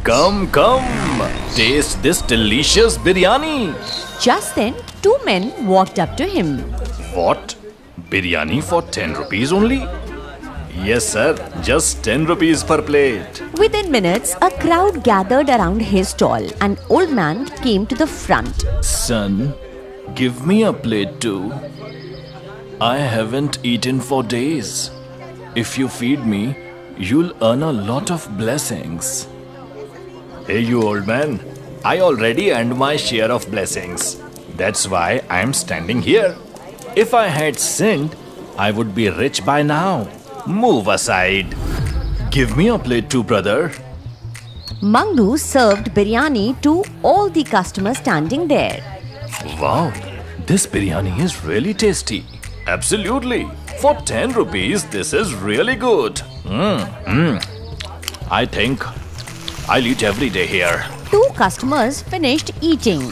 Come, come, taste this delicious biryani. Just then, two men walked up to him. What? Biryani for 10 rupees only? Yes, sir. Just 10 rupees per plate. Within minutes, a crowd gathered around his stall. An old man came to the front. Son, give me a plate too. I haven't eaten for days. If you feed me, you'll earn a lot of blessings. Hey, you old man. I already earned my share of blessings. That's why I'm standing here. If I had sinned, I would be rich by now. Move aside. Give me a plate too, brother. Mangru served biryani to all the customers standing there. Wow, this biryani is really tasty. Absolutely. For 10 rupees, this is really good. I think I'll eat every day here. Two customers finished eating.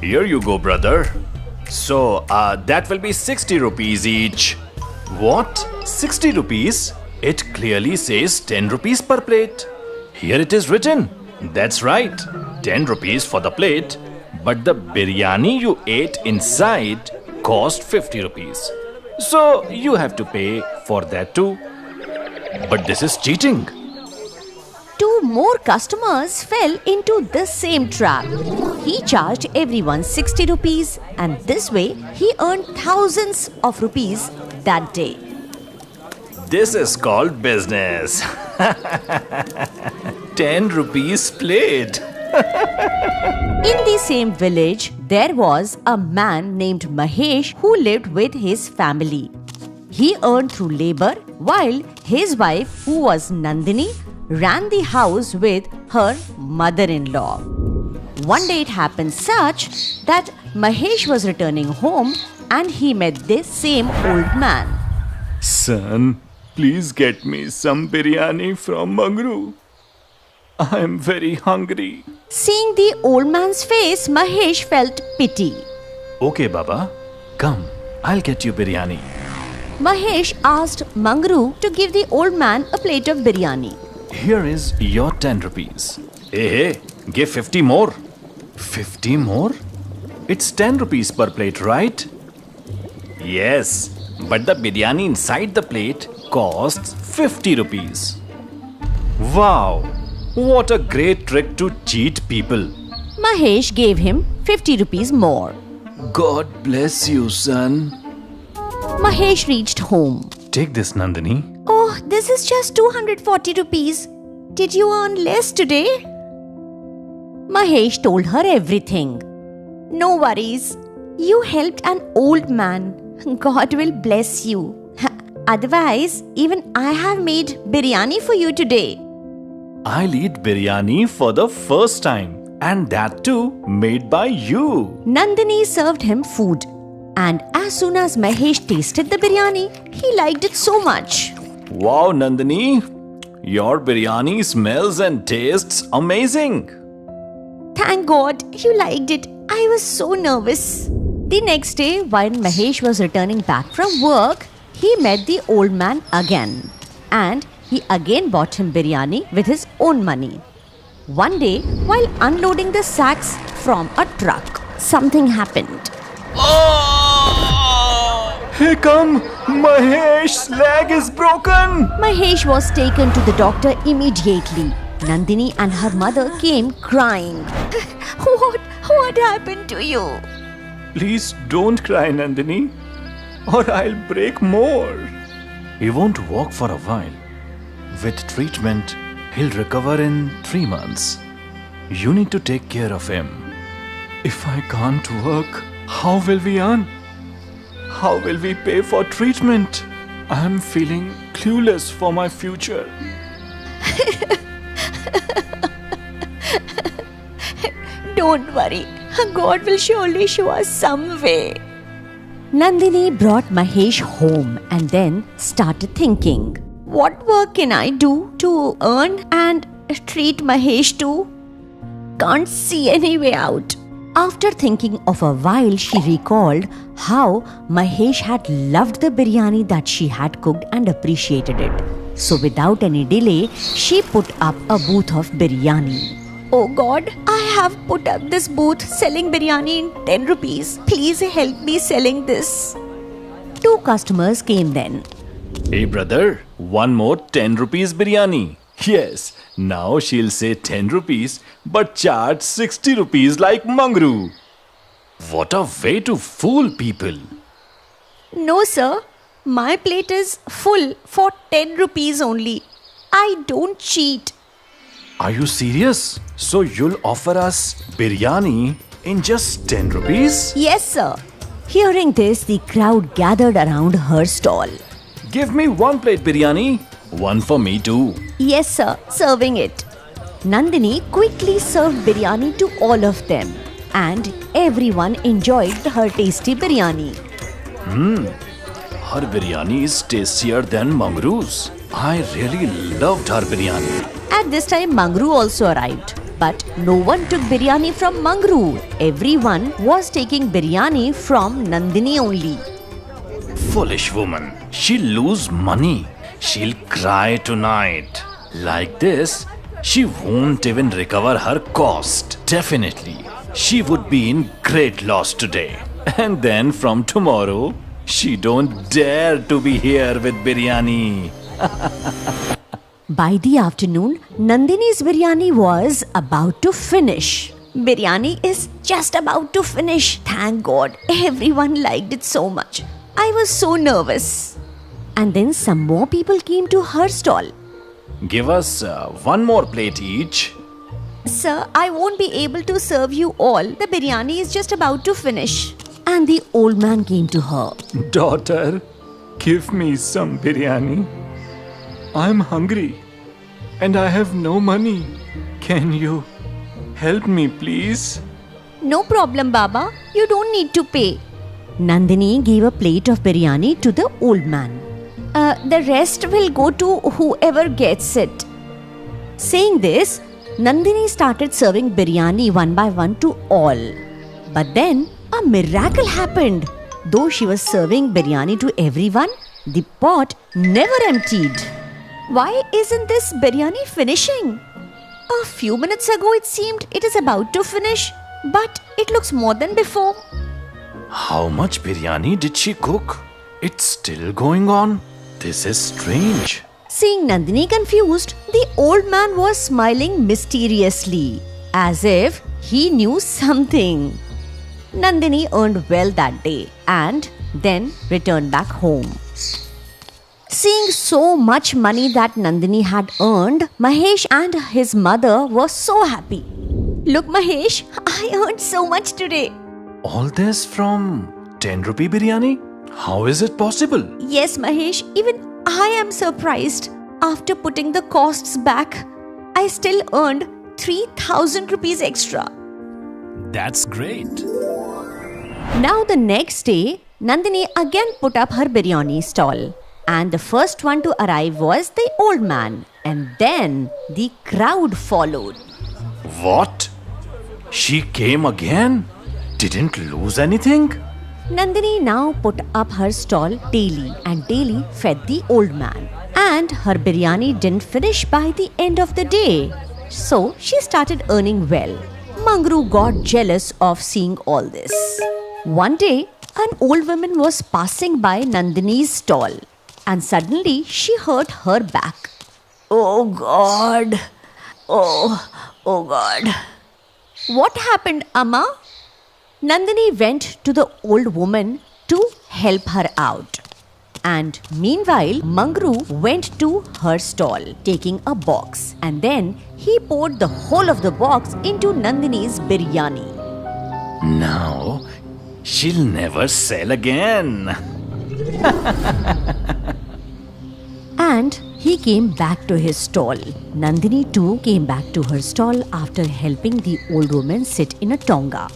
Here you go, brother. So, that will be 60 rupees each. What? 60 rupees? It clearly says 10 rupees per plate. Here it is written. That's right. 10 rupees for the plate. But the biryani you ate inside cost 50 rupees. So, you have to pay for that too. But this is cheating. Two more customers fell into the same trap. He charged everyone 60 rupees and this way he earned thousands of rupees that day. This is called business. 10 rupees plate. In the same village, there was a man named Mahesh who lived with his family. He earned through labor while his wife, who was Nandini, ran the house with her mother-in-law. One day it happened such that Mahesh was returning home and he met this same old man. Son, please get me some biryani from Mangru. I am very hungry. Seeing the old man's face, Mahesh felt pity. Okay, Baba. Come, I'll get you biryani. Mahesh asked Mangru to give the old man a plate of biryani. Here is your 10 rupees. Hey, give 50 more. 50 more? It's 10 rupees per plate, right? Yes, but the biryani inside the plate costs 50 rupees. Wow, what a great trick to cheat people. Mahesh gave him 50 rupees more. God bless you, son. Mahesh reached home. Take this, Nandini. Oh, this is just 240 rupees. Did you earn less today? Mahesh told her everything. No worries. You helped an old man. God will bless you. Otherwise, even I have made biryani for you today. I'll eat biryani for the first time. And that too, made by you. Nandini served him food. And as soon as Mahesh tasted the biryani, he liked it so much. Wow, Nandini. Your biryani smells and tastes amazing. Thank God you liked it. I was so nervous. The next day, while Mahesh was returning back from work, he met the old man again. And he again bought him biryani with his own money. One day, while unloading the sacks from a truck, something happened. Hey, come! Mahesh's leg is broken! Mahesh was taken to the doctor immediately. Nandini and her mother came crying. What happened to you? Please don't cry, Nandini, or I'll break more. He won't walk for a while. With treatment, he'll recover in 3 months. You need to take care of him. If I can't work, how will we earn? How will we pay for treatment? I'm feeling clueless for my future. Don't worry. God will surely show us some way. Nandini brought Mahesh home and then started thinking, what work can I do to earn and treat Mahesh too? Can't see any way out. After thinking of a while, she recalled how Mahesh had loved the biryani that she had cooked and appreciated it. So without any delay, she put up a booth of biryani. Oh God, I have put up this booth selling biryani in 10 rupees. Please help me selling this. 2 customers came then. Hey brother, one more 10 rupees biryani. Yes, now she'll say 10 rupees but charge 60 rupees like Mangru. What a way to fool people. No sir, my plate is full for 10 rupees only. I don't cheat. Are you serious? So you'll offer us biryani in just 10 rupees? Yes sir. Hearing this, the crowd gathered around her stall. Give me 1 plate biryani. One for me too. Yes sir, serving it. Nandini quickly served biryani to all of them, and everyone enjoyed her tasty biryani. Her biryani is tastier than Mangru's. I really loved her biryani. At this time, Mangru also arrived. But no one took biryani from Mangru. Everyone was taking biryani from Nandini only. Foolish woman. She'll lose money. She'll cry tonight. Like this, she won't even recover her cost. Definitely. She would be in great loss today. And then from tomorrow, she don't dare to be here with biryani. By the afternoon, Nandini's biryani was about to finish. Biryani is just about to finish. Thank God, everyone liked it so much. I was so nervous. And then some more people came to her stall. Give us 1 more plate each. Sir, I won't be able to serve you all. The biryani is just about to finish. And the old man came to her. Daughter, give me some biryani. I'm hungry and I have no money. Can you help me, please? No problem, Baba. You don't need to pay. Nandini gave a plate of biryani to the old man. The rest will go to whoever gets it. Saying this, Nandini started serving biryani one by one to all. But then a miracle happened. Though she was serving biryani to everyone, the pot never emptied. Why isn't this biryani finishing? A few minutes ago it seemed it is about to finish, but it looks more than before. How much biryani did she cook? It's still going on. This is strange. Seeing Nandini confused, the old man was smiling mysteriously, as if he knew something. Nandini earned well that day and then returned back home. Seeing so much money that Nandini had earned, Mahesh and his mother were so happy. Look Mahesh, I earned so much today. All this from 10 rupee biryani? How is it possible? Yes Mahesh, even I am surprised. After putting the costs back, I still earned 3,000 rupees extra. That's great. Now the next day, Nandini again put up her biryani stall. And the first one to arrive was the old man. And then the crowd followed. What? She came again? Didn't lose anything? Nandini now put up her stall daily and daily fed the old man. And her biryani didn't finish by the end of the day. So she started earning well. Mangru got jealous of seeing all this. One day, an old woman was passing by Nandini's stall. And suddenly she hurt her back. Oh God! Oh God! What happened, Amma? Nandini went to the old woman to help her out. And meanwhile, Mangru went to her stall, taking a box. And then he poured the whole of the box into Nandini's biryani. Now, she'll never sell again. And he came back to his stall. Nandini too came back to her stall after helping the old woman sit in a tonga.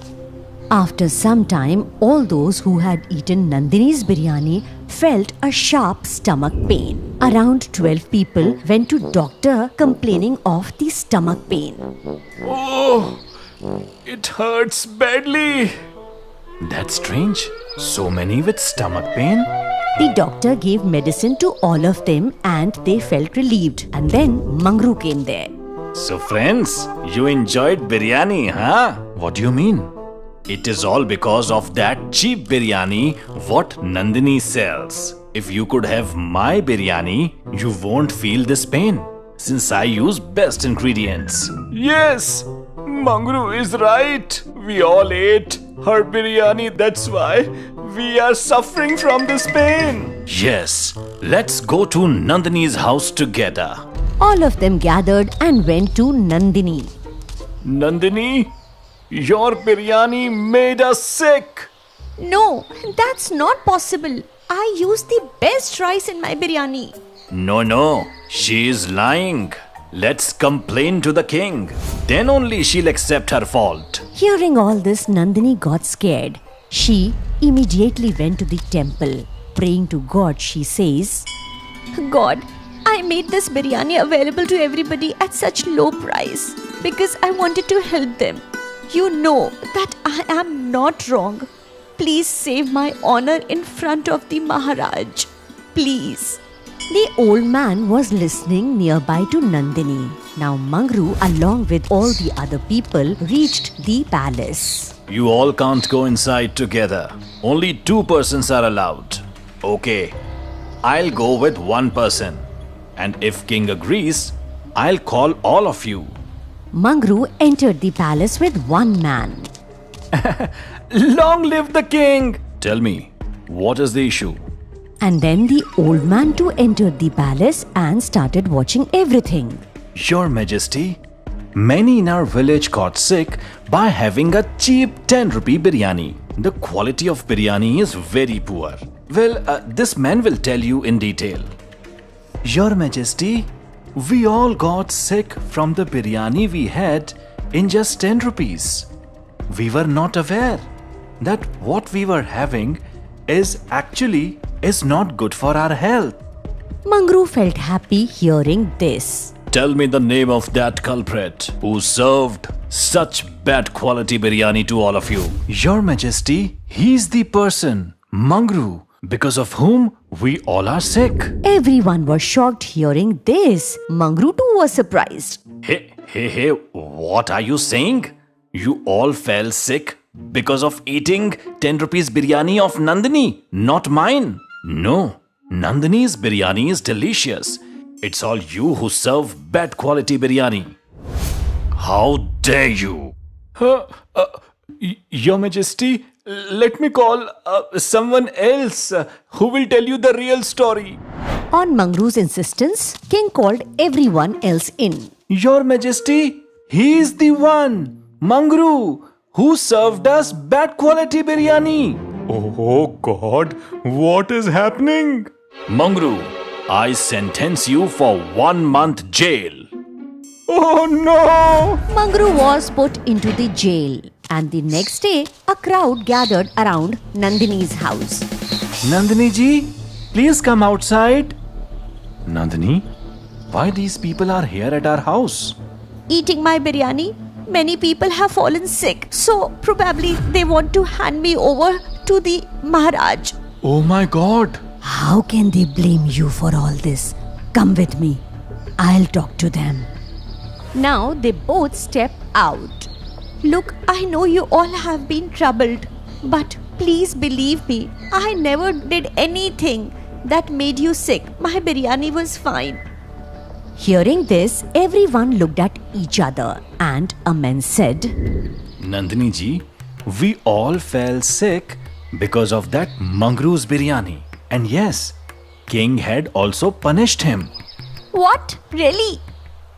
After some time, all those who had eaten Nandini's biryani felt a sharp stomach pain. Around 12 people went to doctor complaining of the stomach pain. Oh, it hurts badly. That's strange. So many with stomach pain. The doctor gave medicine to all of them and they felt relieved. And then Mangru came there. So friends, you enjoyed biryani, huh? What do you mean? It is all because of that cheap biryani what Nandini sells. If you could have my biryani, you won't feel this pain, since I use best ingredients. Yes, Mangru is right. We all ate her biryani, that's why we are suffering from this pain. Yes, let's go to Nandini's house together. All of them gathered and went to Nandini. Nandini, your biryani made us sick. No, that's not possible. I used the best rice in my biryani. No, she is lying. Let's complain to the king. Then only she'll accept her fault. Hearing all this, Nandini got scared. She immediately went to the temple. Praying to God, she says, God, I made this biryani available to everybody at such low price because I wanted to help them. You know that I am not wrong. Please save my honor in front of the Maharaj. Please. The old man was listening nearby to Nandini. Now Mangru, along with all the other people, reached the palace. You all can't go inside together. Only 2 persons are allowed. Okay, I'll go with 1 person. And if king agrees, I'll call all of you. Mangru entered the palace with 1 man. Long live the king! Tell me, what is the issue? And then the old man too entered the palace and started watching everything. Your Majesty, many in our village got sick by having a cheap 10 rupee biryani. The quality of biryani is very poor. Well, this man will tell you in detail. Your Majesty, we all got sick from the biryani we had in just 10 rupees. We were not aware that what we were having is not good for our health. Mangru felt happy hearing this. Tell me the name of that culprit who served such bad quality biryani to all of you. Your Majesty, he's the person, Mangru, because of whom we all are sick. Everyone was shocked hearing this. Mangru too was surprised. Hey, what are you saying? You all fell sick because of eating 10 rupees biryani of Nandini, not mine. No, Nandini's biryani is delicious. It's all you who serve bad quality biryani. How dare you? Your Majesty, let me call someone else who will tell you the real story. On Mangru's insistence, King called everyone else in. Your Majesty, he is the one, Mangru, who served us bad quality biryani. Oh God, what is happening? Mangru, I sentence you for 1 month jail. Oh no! Mangru was put into the jail, and the next day, a crowd gathered around Nandini's house. Nandini ji, please come outside. Nandini, why these people are here at our house? Eating my biryani, many people have fallen sick, so probably they want to hand me over to the Maharaj. Oh my God! How can they blame you for all this? Come with me. I'll talk to them. Now they both step out. Look, I know you all have been troubled, but please believe me, I never did anything that made you sick. My biryani was fine. Hearing this, everyone looked at each other and a man said, Nandini ji, we all fell sick because of that Mangru's biryani. And yes, King had also punished him. What? Really?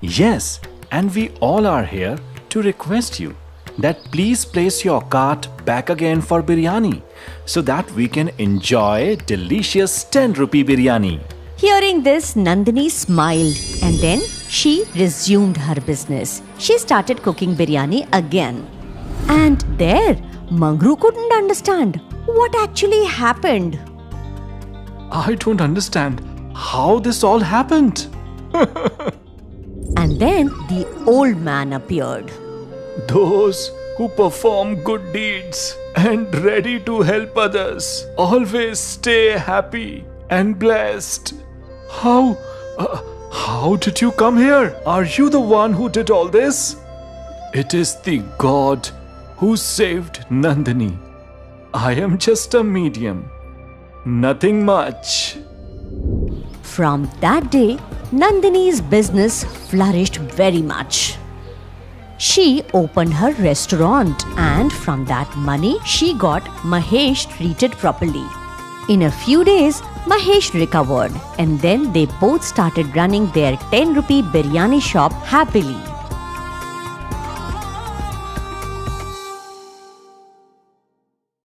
Yes, and we all are here to request you that please place your cart back again for biryani so that we can enjoy delicious 10 rupee biryani. Hearing this, Nandini smiled and then she resumed her business. She started cooking biryani again. And there, Mangru couldn't understand what actually happened. I don't understand how this all happened. And then the old man appeared. Those who perform good deeds and ready to help others. Always stay happy and blessed. How did you come here? Are you the one who did all this? It is the God who saved Nandini. I am just a medium. Nothing much. From that day, Nandini's business flourished very much. She opened her restaurant, and from that money, she got Mahesh treated properly. In a few days, Mahesh recovered, and then they both started running their 10 rupee biryani shop happily.